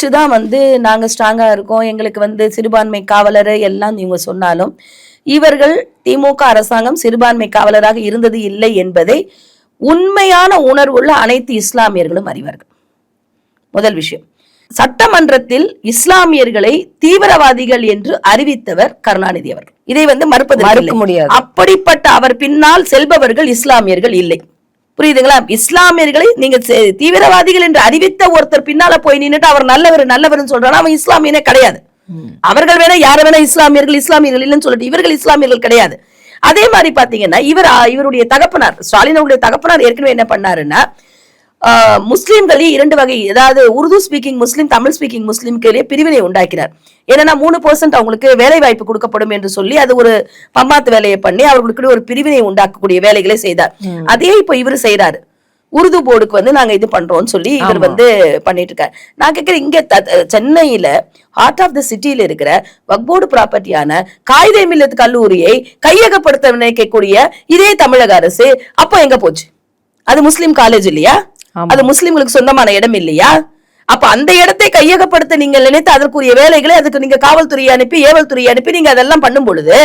வச்சுதான் நாங்க ஸ்ட்ராங்கா இருக்கோம், எங்களுக்கு சிறுபான்மை காவலர் எல்லாம் இவங்க சொன்னாலும் இவர்கள் திமுக அரசாங்கம் சிறுபான்மை காவலராக இருந்தது இல்லை என்பதை உண்மையான உணர்வுள்ள அனைத்து இஸ்லாமியர்களும் அறிவார்கள். முதல் விஷயம், சட்டமன்றத்தில் இஸ்லாமியர்களை தீவிரவாதிகள் என்று அறிவித்தவர் கருணாநிதி அவர்கள். இதை மறுக்க முடியாது. அப்படிப்பட்ட அவர் பின்னால் செல்பவர்கள் இஸ்லாமியர்கள் இல்லை. புரியுதுங்களா? இஸ்லாமியர்களை நீங்க தீவிரவாதிகள் என்று அறிவித்த ஒருத்தர் பின்னால போய் நின்னுட்டு அவர் நல்லவர் சொல்றாரு, அவன் இஸ்லாமியனே கிடையாது. அவர்கள் வேணா யார வேணா இஸ்லாமியர்கள் இல்லைன்னு சொல்லிட்டு இவர்கள் இஸ்லாமியர்கள் கிடையாது. அதே மாதிரி பாத்தீங்கன்னா இவருடைய தகப்பனார் ஸ்டாலின் அவருடைய தகப்பனார் ஏற்கனவே என்ன பண்ணாருன்னா, முஸ்லிம்களில் 2 வகை, அதாவது உருது ஸ்பீக்கிங் முஸ்லிம், தமிழ் ஸ்பீக்கிங் முஸ்லிம்களே பிரிவினை உண்டாக்கினார். ஏன்னா 3% அவங்களுக்கு வேலை வாய்ப்பு கொடுக்கப்படும் என்று சொல்லி அது ஒரு பம்மாத்து வேலையை பண்ணி அவர்களுக்கு ஒரு பிரிவினை உண்டாக்கக்கூடிய வேலைகளை செய்தார். அதே இப்ப இவரு செய்யறாரு. உருது போர்டுக்கு நாங்க இது பண்றோம்னு சொல்லி இவர் பண்ணிட்டு இருக்காரு. நான் கேட்கிறேன், இங்க சென்னையில ஹார்ட் ஆஃப் த சிட்டியில இருக்கிற வக்போர்டு ப்ராப்பர்ட்டியான காயிதே மில்லத் கல்லூரியை கையகப்படுத்த நினைக்கக்கூடிய இதே தமிழக அரசு அப்போ எங்க போச்சு? அது முஸ்லிம் காலேஜ் இல்லையா? அது முஸ்லிம்களுக்கு சொந்தமான இடம் இல்லையா? அப்ப அந்த இடத்தை கையகப்படுத்த நீங்க நினைத்து அதற்குரிய வேலைகளை அதுக்கு நீங்க காவல்துறையை அனுப்பி ஏவல் துறையை அனுப்பி நீங்க அதெல்லாம் பண்ணும் பொழுது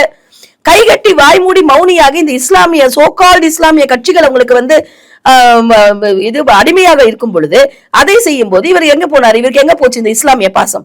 கைகட்டி வாய்மூடி மௌனியாக இந்த இஸ்லாமிய சோகால்டு இஸ்லாமிய கட்சிகள் உங்களுக்கு இது அடிமையாக இருக்கும் பொழுது அதை செய்யும் போது இவர் எங்க போனார்? இவருக்கு எங்க போச்சு இந்த இஸ்லாமிய பாசம்?